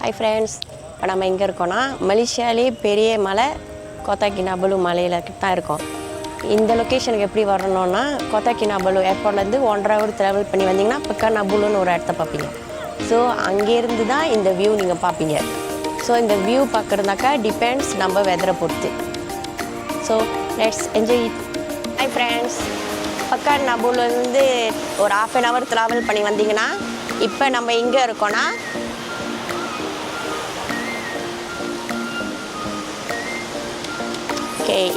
Hi friends, இப்போ நம்ம எங்கே இருக்கோன்னா மலேசியாலே பெரிய மலை கோத்தா கினாபலு மலையில் தான் இருக்கோம். இந்த லொக்கேஷனுக்கு எப்படி வரணும்னா கோத்தா கினாபலு ஏர்போர்ட்லேருந்து 1.5 hour ட்ராவல் பண்ணி வந்தீங்கன்னா பெக்கானபுலுன்னு ஒரு இடத்த பார்ப்பீங்க. ஸோ அங்கேருந்து தான் இந்த வியூ நீங்கள் பார்ப்பீங்க. ஸோ இந்த வியூ பார்க்குறதுனாக்கா டிபெண்ட்ஸ் நம்ம வெதரை பொறுத்து. So let's enjoy it. Hi friends, பெக்கானபுலுலேருந்து ஒரு 1/2 hour ட்ராவல் பண்ணி வந்தீங்கன்னா இப்போ நம்ம எங்கே இருக்கோன்னா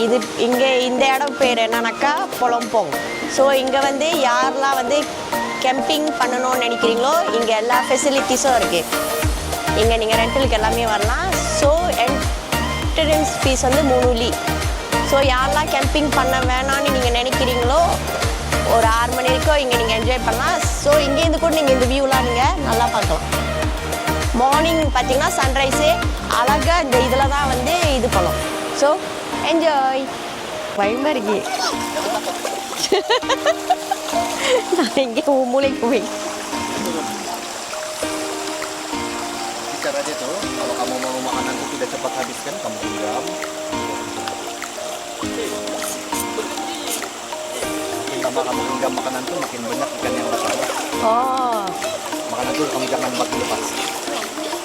இது இங்கே இந்த இடம் பேர் என்னன்னாக்கா பொலம்போங். ஸோ இங்கே வந்து யாரெல்லாம் வந்து கேம்பிங் பண்ணணும்னு நினைக்கிறீங்களோ இங்கே எல்லா ஃபெசிலிட்டிஸும் இருக்குது. இங்கே நீங்கள் ரெண்டலுக்கு எல்லாமே வரலாம். ஸோ என்ட்ரன்ஸ் ஃபீஸ் வந்து 3 லீ. ஸோ யாரெல்லாம் கேம்பிங் பண்ண வேணான்னு நீங்கள் நினைக்கிறீங்களோ ஒரு 6 மணி வரைக்கும் இங்கே நீங்கள் என்ஜாய் பண்ணலாம். ஸோ இங்கேருந்து கூட நீங்கள் இந்த வியூலாம் நீங்கள் நல்லா பார்க்கலாம். மார்னிங் பார்த்தீங்கன்னா சன்ரைஸு அழகாக இந்த இதில் தான் வந்து இது பண்ணும். So enjoy. பயமாக இருக்கு. நான் இங்கே மூளைக்கு போய் bicara aja tuh, kalau kamu mau makanan itu tidak cepat habiskan, kamu genggam. Makin lama kamu genggam makanan tuh makin banyak ikan yang bersama. Oh. Makanan tuh kamu jangan bagi lepas.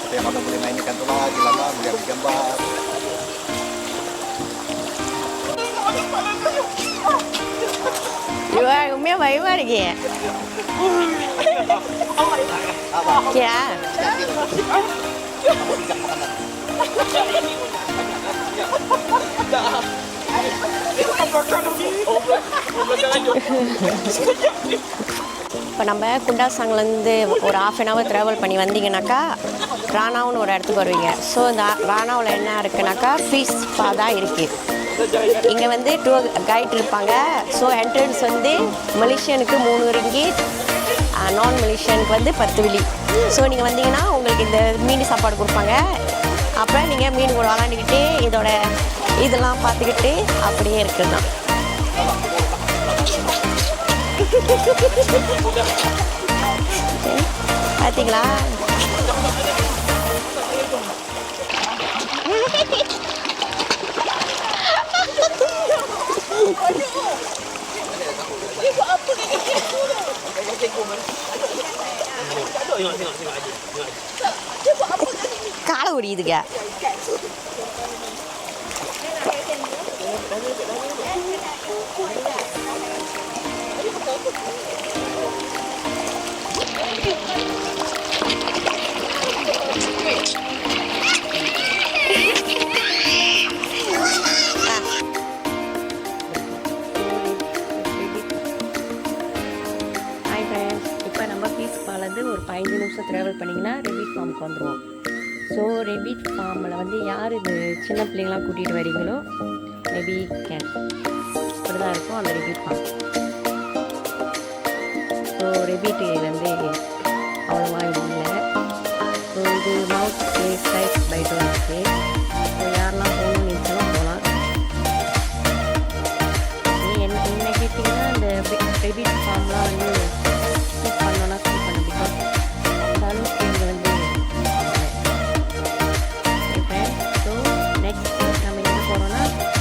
Tapi yang kamu boleh main ikan tuh lagi lama, gambar-gambar. Dua, umnya பயமா இருக்கே. Kira. இப்போ நம்ம குண்டாசாங்லேருந்து ஒரு 1/2 hour travel பண்ணி வந்தீங்கன்னாக்கா ராணாவுன்னு ஒரு இடத்துக்கு வருவீங்க. So இந்த ராணாவில் என்ன இருக்குனாக்கா ஃபீஸ் தான் இருக்குது. இங்கே வந்து டூர் கைட் இருப்பாங்க. ஸோ என்ட்ரன்ஸ் வந்து மலேசியனுக்கு 3 ரிங்கிட், நான் மலேசியனுக்கு வந்து 10 வில்லி. ஸோ நீங்கள் வந்தீங்கன்னா உங்களுக்கு இந்த மீன் சாப்பாடு கொடுப்பாங்க. அப்புறம் நீங்கள் மீன் கூட விளாண்டுக்கிட்டு இதோட இதெல்லாம் பார்த்துக்கிட்டு அப்படியே இருக்குது தான். பார்த்தீங்களா? காலை உரியுதுங்க. ஒரு 15 நிமிஷம் ட்ராவல் பண்ணிங்கன்னா ரெபிட் ஃபார்முக்கு வந்துடுவோம். ஸோ ரெபிட் ஃபார்மில் வந்து யார் இது சின்ன பிள்ளைங்களாம் கூட்டிகிட்டு வரீங்களோ மேபி கேன் இப்படி தான் இருக்கும் அந்த ரெபிட் ஃபார்ம். ஸோ ரெபிட் வந்து அவ்வளோவா இல்லை. ஸோ இது மவுத் சைட் பைட்டும் இருக்குது. ஸோ யாரெல்லாம் போகணும்னு நினச்சாலும் போகலாம். என்ன கேட்டிங்கன்னா இந்த ரெபிட் ஃபார்ம்லாம் வந்து ஸ்கிப் பண்ணோன்னா ஸ்கிப் பண்ண பிகாஸ் அந்த அளவுக்கு இங்கே வந்து இருப்பேன். ஸோ நெக்ஸ்ட் நம்ம எங்கே போகிறோன்னா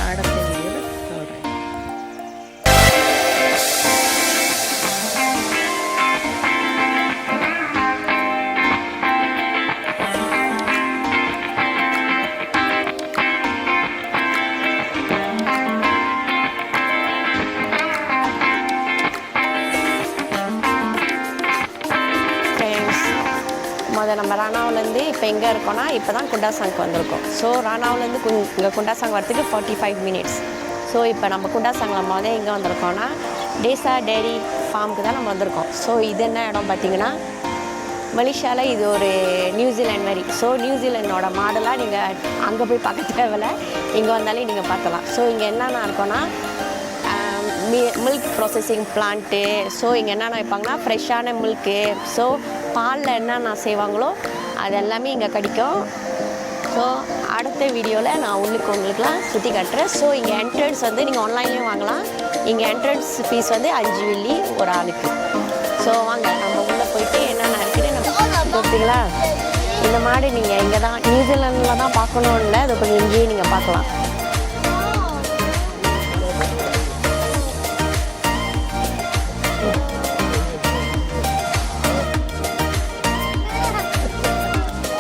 அடுத்த வீடியோவில் சொல்கிறேன். நம்ம ராணாவிலேருந்து இப்போ எங்கே இருக்கோன்னா இப்போ தான் குண்டாசாங்க்கு வந்திருக்கோம். ஸோ ராணாவிலேருந்து இங்கே குண்டாசாங் வரத்துக்கு 45 minutes. ஸோ இப்போ நம்ம குண்டாசாங்கில் எங்கே வந்திருக்கோன்னா டேசா டேரி ஃபார்முக்கு தான் நம்ம வந்திருக்கோம். ஸோ இது என்ன இடம் பார்த்தீங்கன்னா மலேசியாவில் இது ஒரு நியூசிலாண்ட் மாதிரி. ஸோ நியூசிலாண்டோட மாடலாக நீங்கள் அங்கே போய் பார்க்க தேவையில்லை, இங்கே வந்தாலே நீங்கள் பார்க்கலாம். ஸோ இங்கே என்னென்ன இருக்கோன்னா மில்க் ப்ராசஸிங் பிளான்ட்டு. ஸோ இங்கே என்னென்ன வைப்பாங்கன்னா ஃப்ரெஷ்ஷான மில்க்கு. ஸோ பாலில் என்னென்ன செய்வாங்களோ அது எல்லாமே இங்கே கிடைக்கும். ஸோ அடுத்த வீடியோவில் நான் உங்களுக்குலாம் சுற்றி காட்டுறேன். ஸோ இங்கே என்ட்ரன்ஸ் வந்து நீங்கள் ஆன்லைன்லேயும் வாங்கலாம். இங்கே என்ட்ரன்ஸ் ஃபீஸ் வந்து 5 வில்லி ஒரு ஆளுக்கு. ஸோ வாங்க நம்ம உள்ளே போயிட்டு என்னென்ன இருக்குன்னு நம்ம பார்த்தீங்களா இந்த மாடு நீங்கள் இங்கே தான் நியூசிலாண்டில் தான் பார்க்கணுன்னு இல்லை, அது கொஞ்சம் இங்கேயே நீங்கள் பார்க்கலாம்.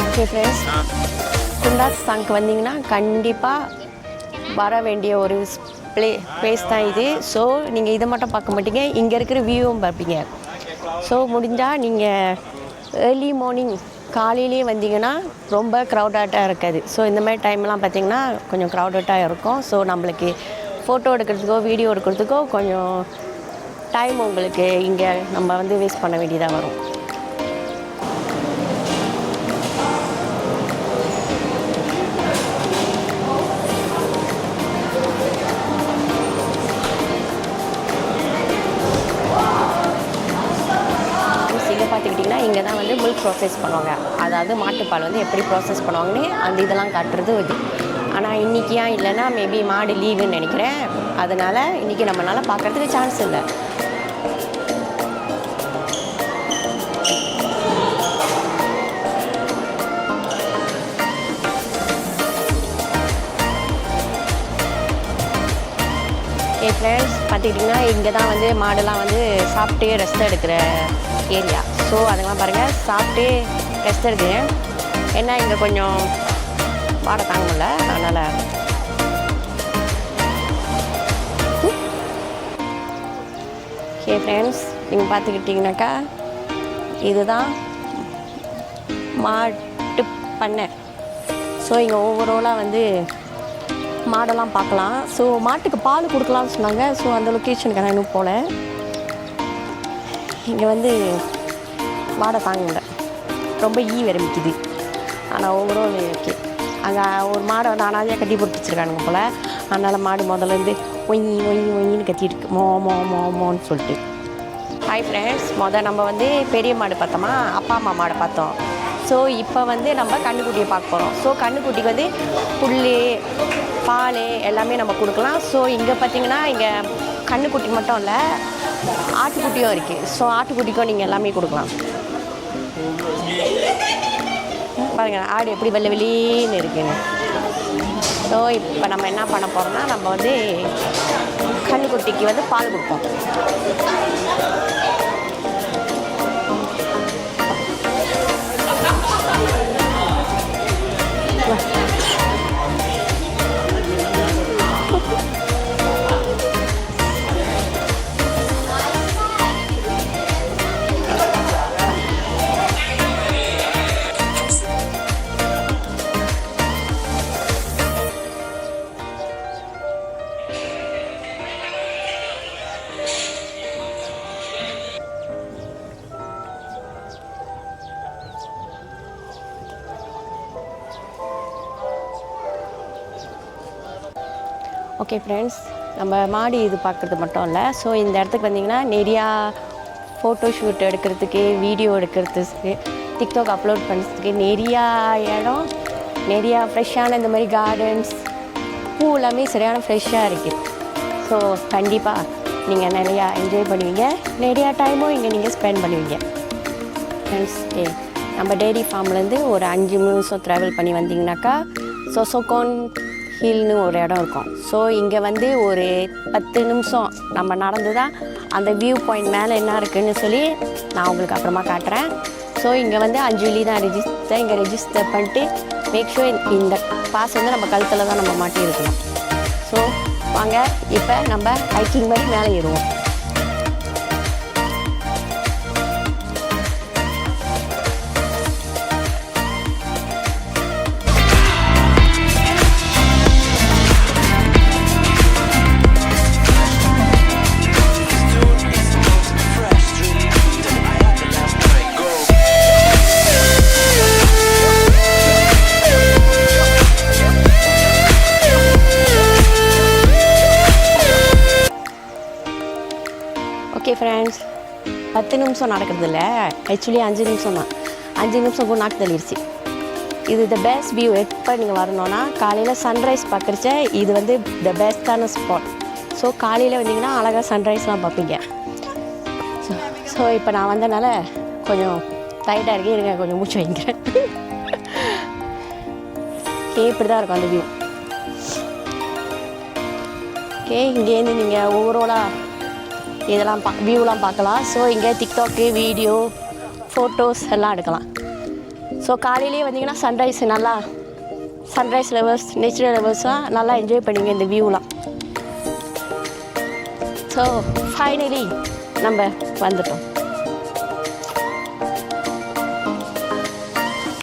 ஓகே ஃப்ரெண்ட்ஸ், குண்டாசாங்க்கு வந்தீங்கன்னா கண்டிப்பாக வர வேண்டிய ஒரு பிளேஸ் தான் இது. ஸோ நீங்கள் இதை மட்டும் பார்க்க மாட்டீங்க, இங்கே இருக்கிற வியூவும் பார்ப்பீங்க. ஸோ முடிஞ்சால் நீங்கள் ஏர்லி மார்னிங் காலையிலே வந்தீங்கன்னா ரொம்ப க்ரௌடட்டாக இருக்காது. ஸோ இந்த மாதிரி டைம்லாம் பார்த்திங்கன்னா கொஞ்சம் க்ரௌடட்டாக இருக்கும். ஸோ நம்மளுக்கு ஃபோட்டோ எடுக்கிறதுக்கோ வீடியோ எடுக்கிறதுக்கோ கொஞ்சம் டைம் உங்களுக்கு இங்கே நம்ம வந்து வேஸ்ட் பண்ண வேண்டியதாக வரும். பார்த்துக்கிட்டிங்கன்னா இங்கே தான் வந்து மில்க் ப்ராசஸ் பண்ணுவாங்க. அதாவது மாட்டுப்பால் வந்து எப்படி ப்ராசஸ் பண்ணுவாங்கன்னு அந்த இதெல்லாம் காட்டுறது இது. ஆனால் இன்றைக்கி ஏன் இல்லைன்னா மேபி மாடு லீவுன்னு நினைக்கிறேன். அதனால் இன்றைக்கி நம்மளால் பார்க்குறதுக்கு சான்ஸ் இல்லை. ஃப்ரெண்ட்ஸ் பார்த்துக்கிட்டிங்கன்னா இங்கே தான் வந்து மாடெல்லாம் வந்து சாப்பிட்டு ரெஸ்ட் எடுக்கிற ஏரியா. ஸோ அதெல்லாம் பாருங்கள், சாப்பிட்டு ரெஸ்ட் எடுக்குது. ஏன்னா இங்கே கொஞ்சம் வாடை தாங்க முடியல, அதனால். ஓகே ஃப்ரெண்ட்ஸ், நீங்கள் பார்த்துக்கிட்டிங்கனாக்கா இதுதான் மாட்டு பண்ணை. ஸோ இங்கே ஓவராலாக வந்து மாடெல்லாம் பார்க்கலாம். ஸோ மாட்டுக்கு பால் கொடுக்கலாம்னு சொன்னாங்க. ஸோ அந்த லொக்கேஷனுக்கு நான் இன்னும் போகல. இங்கே வந்து வாடை தாங்க முடியல, ரொம்ப விரும்பிக்குது. ஆனால் ஓவரால் ஓகே. அங்கே ஒரு மாடை வந்து அனாதையாக கட்டி போட்டு வச்சுருக்கானுங்க போல். அதனால் மாடு முதலேருந்து ஒயின்னு கத்திட்டு மோ மோ மோ மோன்னு சொல்லிட்டு. ஹாய் ஃப்ரெண்ட்ஸ், நம்ம வந்து பெரிய மாடு பார்த்தோமா, அப்பா அம்மா மாடை பார்த்தோம். ஸோ இப்போ வந்து நம்ம கன்றுக்குட்டியை பார்க்க போகிறோம். ஸோ கன்றுக்குட்டிக்கு வந்து புல் பால் எல்லாமே நம்ம கொடுக்கலாம். ஸோ இங்கே பார்த்திங்கன்னா இங்கே கன்றுக்குட்டி மட்டும் இல்லை, ஆட்டுக்குட்டியும் இருக்குது. ஸோ ஆட்டுக்குட்டிக்கும் நீங்கள் எல்லாமே கொடுக்கலாம். பாருங்கள் ஆடு எப்படி வெள்ளை வெளின்னு இருக்குன்னு. ஸோ இப்போ நம்ம என்ன பண்ண போகிறோம்னா நம்ம வந்து கன்றுக்குட்டிக்கு வந்து பால் கொடுப்போம். ஓகே ஃப்ரெண்ட்ஸ், நம்ம மாடி இது பார்க்குறது மட்டும் இல்லை. ஸோ இந்த இடத்துக்கு வந்திங்கன்னா நிறையா ஃபோட்டோ ஷூட் எடுக்கிறதுக்கு, வீடியோ எடுக்கிறதுக்கு, டிக்டாக் அப்லோட் பண்ணுறதுக்கு நிறையா இடம், நிறையா ஃப்ரெஷ்ஷான இந்த மாதிரி கார்டன்ஸ், பூ எல்லாமே சரியான ஃப்ரெஷ்ஷாக இருக்குது. ஸோ கண்டிப்பாக நீங்கள் நிறையா என்ஜாய் பண்ணுவீங்க, நிறையா டைமும் இங்கே நீங்கள் ஸ்பெண்ட் பண்ணுவீங்க. ஃப்ரெண்ட்ஸ், நம்ம டெய்ரி ஃபார்ம்லேருந்து ஒரு 5 நிமிஷம் ட்ராவல் பண்ணி வந்தீங்கன்னாக்கா சொசோகோன் ஹில்னு ஒரு இடம் இருக்கும். ஸோ இங்கே வந்து ஒரு 10 நிமிஷம் நம்ம நடந்து தான் அந்த வியூ பாயிண்ட் மேலே என்ன இருக்குதுன்னு சொல்லி நான் உங்களுக்கு அப்புறமா காட்டுறேன். ஸோ இங்கே வந்து 5 வெள்ளி தான் இங்கே ரெஜிஸ்டர் பண்ணிட்டு மேக் ஷூர் இந்த பாஸ் வந்து நம்ம கழுத்தில் தான் நம்ம மாட்டி இருக்கணும். ஸோ வாங்க இப்போ நம்ம ஹைக்கிங் மாதிரி மேலே ஏறுவோம். ஓகே ஃப்ரெண்ட்ஸ், 10 நிமிஷம் நடக்கிறது இல்லை, ஆக்சுவலி 5 நிமிஷம் தான். 5 நிமிஷம் கூட நாக்கு தள்ளிடுச்சு. இது த பெஸ்ட் வியூ. எப்போ நீங்கள் வரணுன்னா காலையில் சன்ரைஸ் பார்க்குறச்ச இது வந்து த பெஸ்ட்டான ஸ்பாட். ஸோ காலையில் வந்தீங்கன்னா அழகாக சன்ரைஸ்லாம் பார்ப்பீங்க. ஸோ இப்போ நான் வந்தனால கொஞ்சம் டைட்டாக இருக்கேன், இருங்க கொஞ்சம் மூச்சு வைக்கிறேன். ஓகே இப்படி தான் இருக்கும் அந்த வியூ. ஓகே இங்கேருந்து நீங்கள் ஓவராலாக இதெல்லாம் வியூலாம் பார்க்கலாம். ஸோ இங்கே டிக்டாக்கு வீடியோ ஃபோட்டோஸ் எல்லாம் எடுக்கலாம். ஸோ காலையிலே வந்தீங்கன்னா சன்ரைஸ் லெவல்ஸ் நேச்சுரல் லெவல்ஸ்லாம் நல்லா என்ஜாய் பண்ணிங்க இந்த வியூலாம். ஸோ ஃபைனலி நம்ம வந்துட்டோம்.